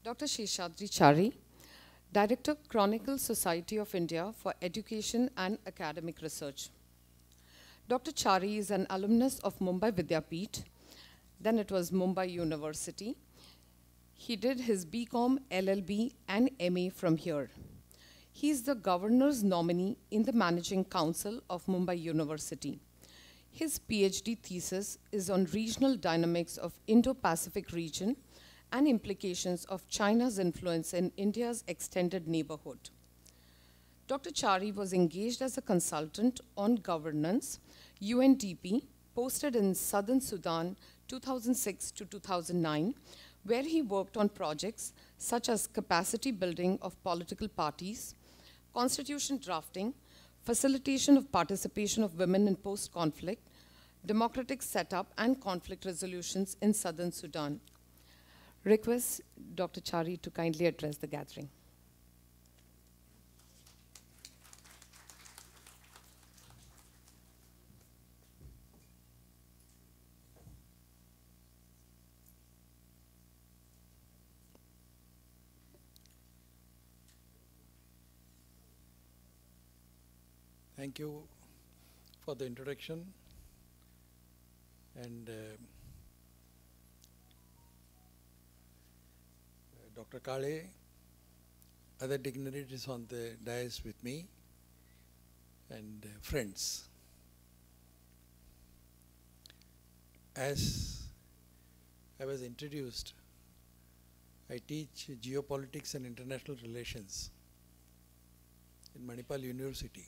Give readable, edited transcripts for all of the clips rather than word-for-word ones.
Dr. Sheshadri Chari, Director, Chronical Society of India for Education and Academic Research. Dr. Chari is an alumnus of Mumbai Vidyapeeth, then it was Mumbai University. He did his BCom, LLB, and MA from here. He is the governor's nominee in the Managing Council of Mumbai University. His PhD thesis is on regional dynamics of Indo-Pacific region and implications of China's influence in India's extended neighborhood. Dr. Chari was engaged as a consultant on governance, UNDP, posted in Southern Sudan 2006 to 2009, where he worked on projects such as capacity building of political parties, constitution drafting, facilitation of participation of women in post-conflict, democratic setup and conflict resolutions in Southern Sudan. Request Dr. Chari to kindly address the gathering. Thank you for the introduction, and Dr. Kale, other dignitaries on the dais with me, and friends. As I was introduced, I teach geopolitics and international relations in Manipal University.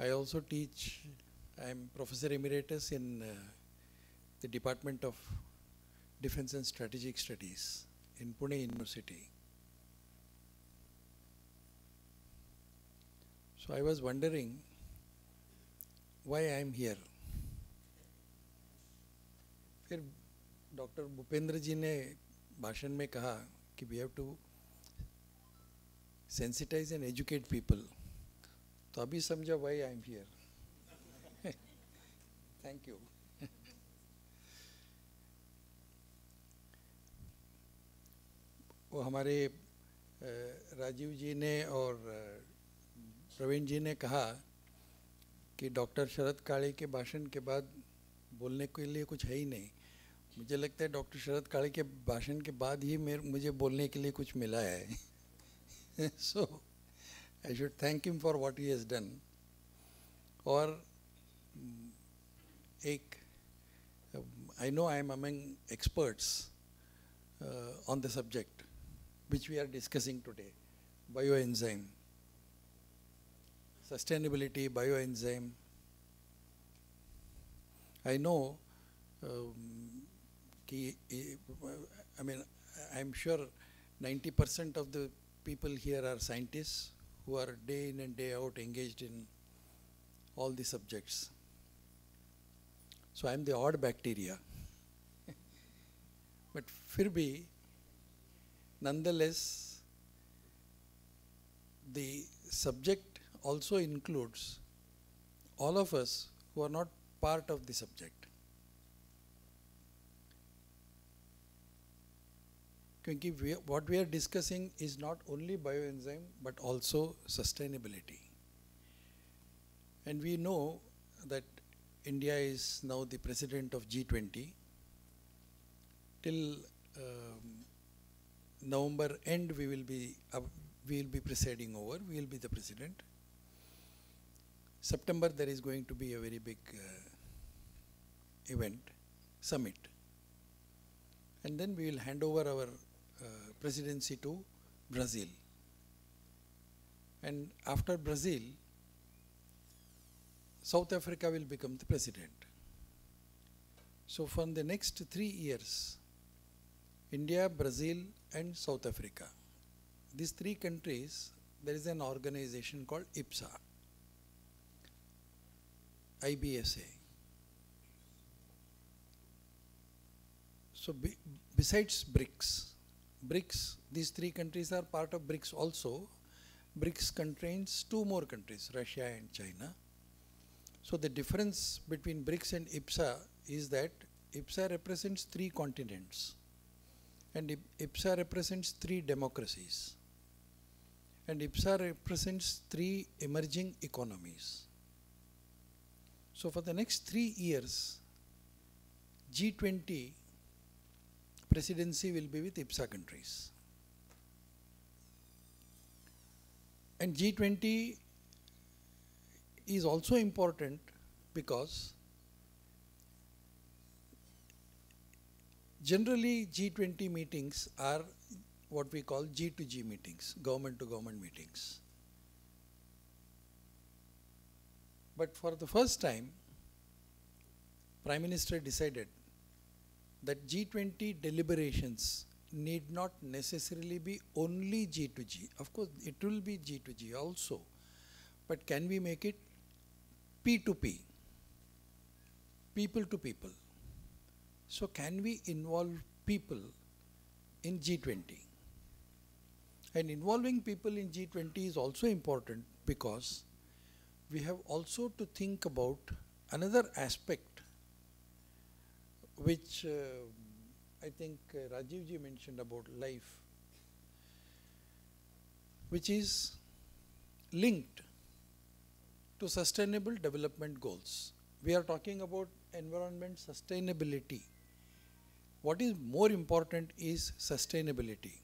I also teach, I am Professor Emeritus in the Department of Defense and Strategic Studies in Pune University. So I was wondering why I am here. फिर doctor Bhupendra जी ने भाषण में कहा कि we have to sensitize and educate people. तो अभी समझा why I am here. Thank you. वो हमारे राजीव जी ने और प्रवीण जी ने कहा कि डॉक्टर शरद काळे के भाषण के बाद बोलने के लिए कुछ है ही नहीं. मुझे लगता है डॉक्टर शरद काळे के भाषण के बाद ही मुझे बोलने के लिए कुछ मिला है. So I should thank him for what he has done. और एक I know I am among experts on the subject which we are discussing today, bioenzyme, sustainability, bioenzyme. I know I mean, I'm sure 90% of the people here are scientists who are day in and day out engaged in all the subjects. So I'm the odd bacteria. But फिर भी, nonetheless, the subject also includes all of us who are not part of the subject. क्योंकि what we are discussing is not only bioenzyme but also sustainability. And we know that India is now the president of G20. Till November end we will be presiding over, we will be the president. September there is going to be a very big event, summit. And then we will hand over our presidency to Brazil. And after Brazil, South Africa will become the president. So for the next 3 years, India, Brazil and South Africa, these 3 countries, there is an organization called IBSA, IBSA. So besides BRICS, these 3 countries are part of BRICS also. BRICS contains 2 more countries, Russia and China. So the difference between BRICS and IBSA is that IBSA represents 3 continents. And IPSA represents 3 democracies. And IPSA represents 3 emerging economies. So for the next 3 years, G20 presidency will be with IPSA countries. And G20 is also important because generally G20 meetings are what we call G2G meetings, government to government meetings. But for the first time, Prime Minister decided that G20 deliberations need not necessarily be only G2G. Of course, it will be G2G also. But can we make it P2P, people to people? So can we involve people in G20? And involving people in G20 is also important because we have also to think about another aspect which I think Rajiv ji mentioned about life, which is linked to sustainable development goals. We are talking about environment sustainability. What is more important is sustainability.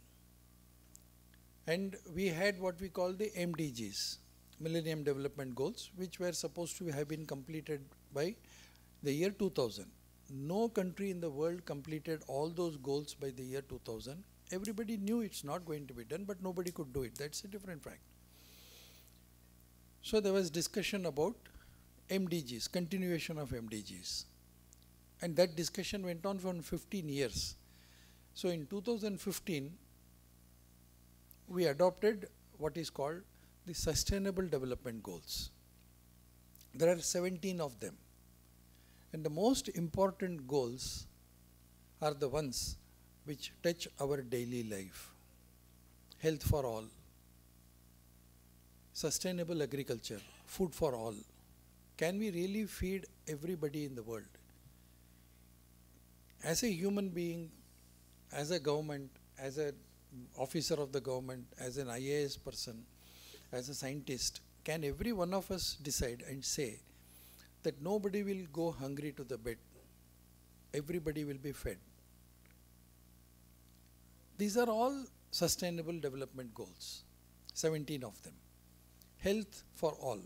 And we had what we call the MDGs, Millennium Development Goals, which were supposed to have been completed by the year 2000. No country in the world completed all those goals by the year 2000. Everybody knew it's not going to be done, but nobody could do it. That's a different fact. So there was discussion about MDGs, continuation of MDGs. And that discussion went on for 15 years. So in 2015, we adopted what is called the Sustainable Development Goals. There are 17 of them. And the most important goals are the ones which touch our daily life. Health for all, sustainable agriculture, food for all. Can we really feed everybody in the world? As a human being, as a government, as an officer of the government, as an IAS person, as a scientist, can every one of us decide and say that nobody will go hungry to the bed, everybody will be fed? These are all sustainable development goals, 17 of them. Health for all.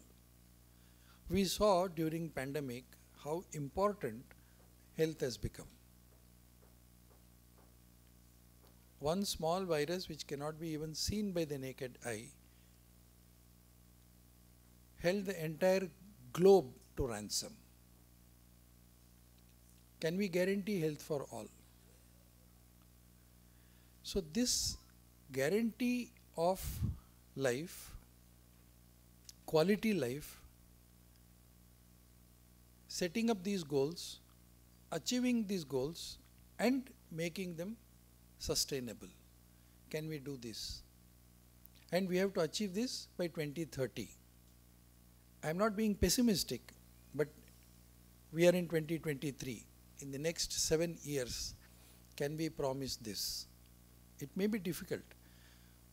We saw during pandemic how important health has become. One small virus which cannot be even seen by the naked eye held the entire globe to ransom. Can we guarantee health for all? So this guarantee of life, quality life, setting up these goals, achieving these goals and making them sustainable. Can we do this? And we have to achieve this by 2030. I am not being pessimistic, but we are in 2023. In the next 7 years, can we promise this? It may be difficult,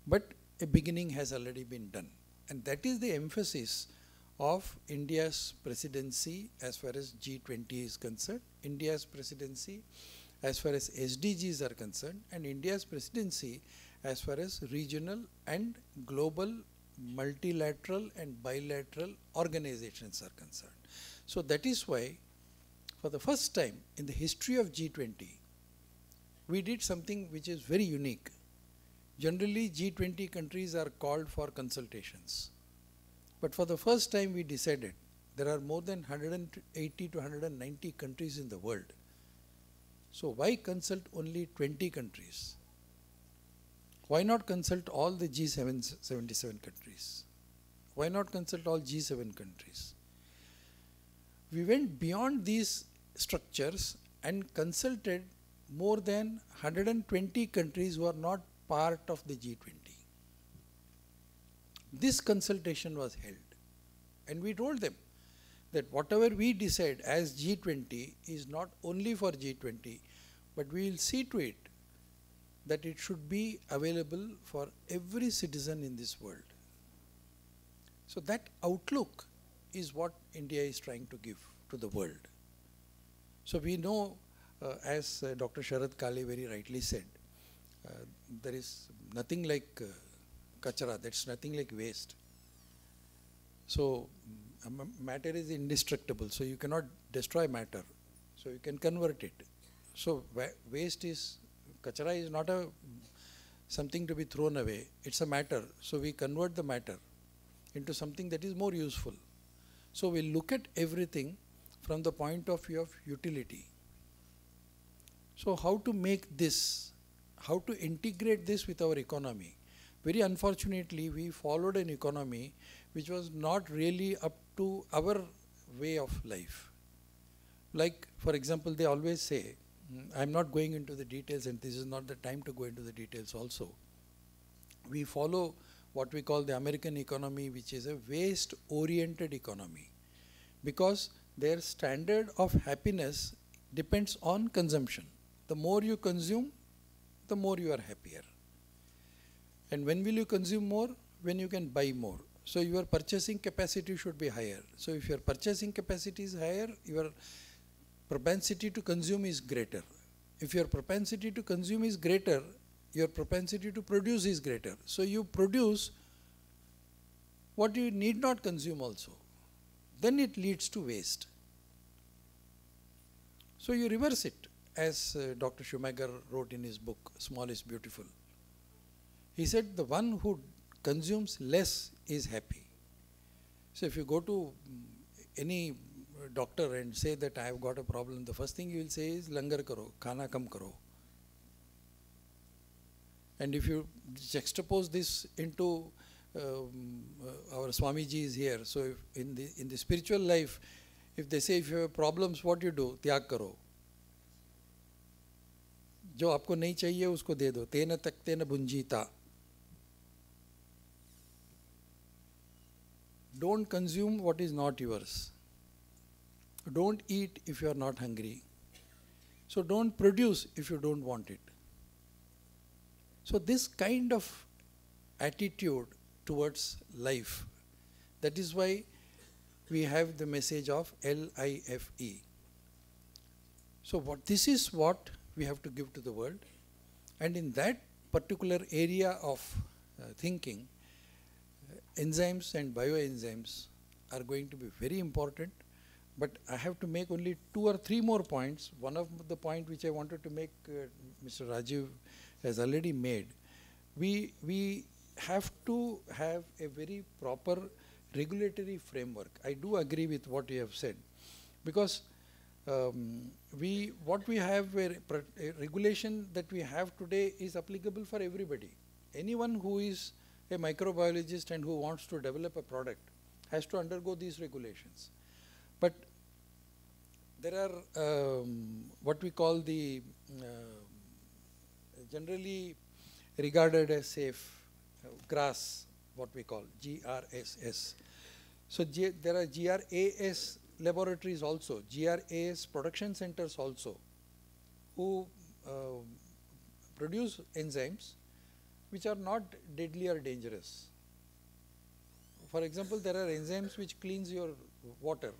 but a beginning has already been done. And that is the emphasis of India's presidency as far as G20 is concerned, India's presidency as far as SDGs are concerned, and India's presidency as far as regional and global, multilateral and bilateral organizations are concerned. So that is why, for the first time in the history of G20, we did something which is very unique. Generally, G20 countries are called for consultations. But for the first time, we decided there are more than 180 to 190 countries in the world. So why consult only 20 countries? Why not consult all the G77 countries? Why not consult all G7 countries? We went beyond these structures and consulted more than 120 countries who are not part of the G20. This consultation was held, and we told them that whatever we decide as G20 is not only for G20, but we will see to it that it should be available for every citizen in this world. So that outlook is what India is trying to give to the world. So we know, as Dr. Sharad Kale very rightly said, there is nothing like kachara, that's nothing like waste. So matter is indestructible, so you cannot destroy matter, so you can convert it. So waste is, kachara is not something to be thrown away, it's a matter, so we convert the matter into something that is more useful. So we look at everything from the point of view of utility. So how to make this, how to integrate this with our economy? Very unfortunately, we followed an economy which was not really up to our way of life. Like, for example, they always say, I'm not going into the details, and this is not the time to go into the details also. We follow what we call the American economy, which is a waste-oriented economy, because their standard of happiness depends on consumption. The more you consume, the more you are happier. And when will you consume more? When you can buy more. So your purchasing capacity should be higher. So if your purchasing capacity is higher, your propensity to consume is greater. If your propensity to consume is greater, your propensity to produce is greater. So you produce what you need not consume also. Then it leads to waste. So you reverse it, as Dr. Schumacher wrote in his book, Small is Beautiful. He said the one who consumes less is happy. So if you go to any doctor and say that I have got a problem, the first thing he will say is langar karo, khana kam karo. And if you juxtapose this into our Swamiji is here, so if in the spiritual life, if they say if you have problems, what you do? Tyag karo. जो आपको नहीं चाहिए उसको दे दो. तेन तक्ते न भुंजीता. Don't consume what is not yours. Don't eat if you are not hungry. So don't produce if you don't want it. So this kind of attitude towards life, that is why we have the message of LIFE. So this is what we have to give to the world, and in that particular area of thinking, enzymes and bioenzymes are going to be very important. But I have to make only 2 or 3 more points. One of the point which I wanted to make, Mr. Rajiv has already made. We have to have a very proper regulatory framework. I do agree with what you have said, because what we have, a regulation that we have today is applicable for everybody. Anyone who is a microbiologist and who wants to develop a product has to undergo these regulations. But there are what we call the generally regarded as safe GRAS, what we call GRSS. So there are GRAS laboratories also, GRAS production centers also, who produce enzymes which are not deadly or dangerous. For example, there are enzymes which cleans your water.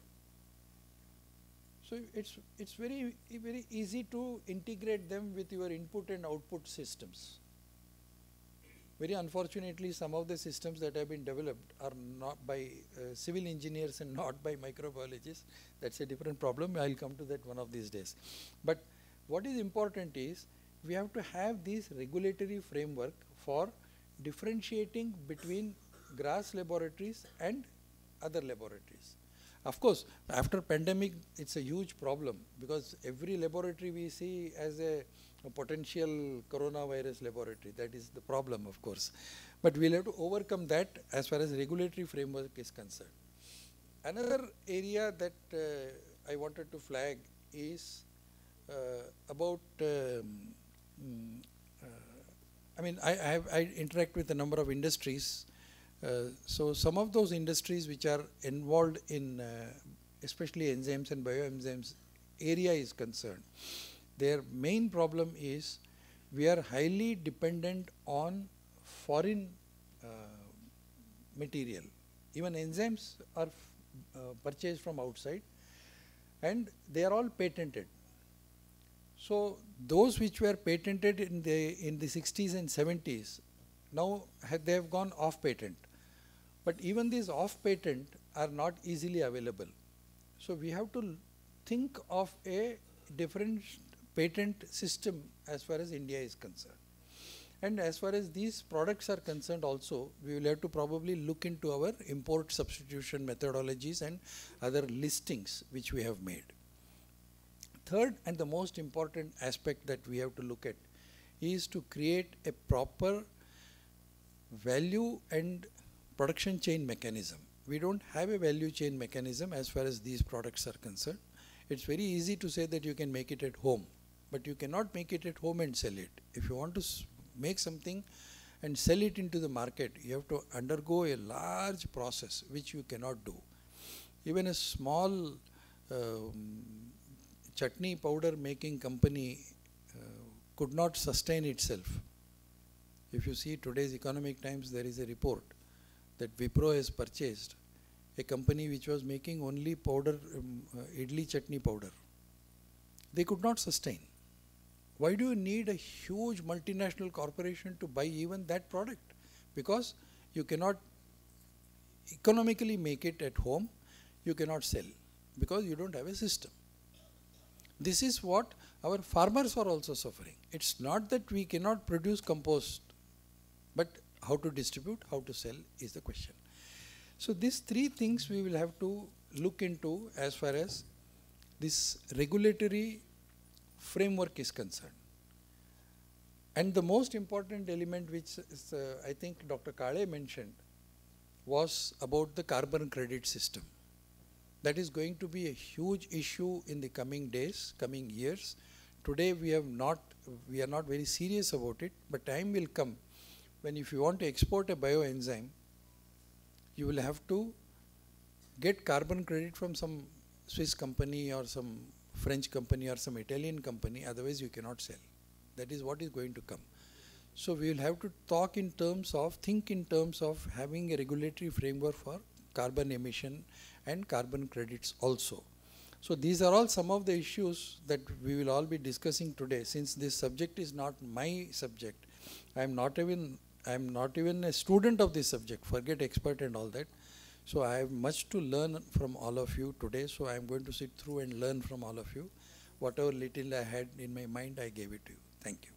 So it's very easy to integrate them with your input and output systems. Very unfortunately, some of the systems that have been developed are not by civil engineers and not by microbiologists. That's a different problem. I'll come to that one of these days. But what is important is we have to have this regulatory framework for differentiating between GRAS laboratories and other laboratories. Of course, after pandemic, it's a huge problem, because every laboratory we see as a potential coronavirus laboratory. That is the problem, of course. But we'll have to overcome that as far as regulatory framework is concerned. Another area that I wanted to flag is about, I interact with a number of industries. So some of those industries which are involved in especially enzymes and bioenzymes area is concerned, their main problem is we are highly dependent on foreign material. Even enzymes are purchased from outside, and they are all patented. So those which were patented in the 60s and 70s, now they have gone off patent. But even these off patent are not easily available. So we have to think of a different patent system as far as India is concerned. And as far as these products are concerned also, we will have to probably look into our import substitution methodologies and other listings which we have made. Third and the most important aspect that we have to look at is to create a proper value and production chain mechanism. We don't have a value chain mechanism as far as these products are concerned. It's very easy to say that you can make it at home, but you cannot make it at home and sell it. If you want to make something and sell it into the market, you have to undergo a large process which you cannot do. Even a small chutney powder making company could not sustain itself. If you see today's Economic Times, there is a report that Wipro has purchased a company which was making only powder, idli chutney powder. They could not sustain. Why do you need a huge multinational corporation to buy even that product? Because you cannot economically make it at home, you cannot sell because you don't have a system. This is what our farmers are also suffering. It's not that we cannot produce compost, but how to distribute, how to sell is the question. So these three things we will have to look into as far as this regulatory framework is concerned. And the most important element which is, I think Dr. Kale mentioned was about the carbon credit system. That is going to be a huge issue in the coming days, coming years. Today we are not very serious about it, but time will come when if you want to export a bioenzyme, you will have to get carbon credit from some Swiss company or some French company or some Italian company, otherwise you cannot sell. That is what is going to come. So we will have to think in terms of having a regulatory framework for carbon emission and carbon credits also. So these are all some of the issues that we will all be discussing today. Since this subject is not my subject, I am not even a student of this subject, forget expert and all that. So I have much to learn from all of you today. So I am going to sit through and learn from all of you. Whatever little I had in my mind, I gave it to you. Thank you.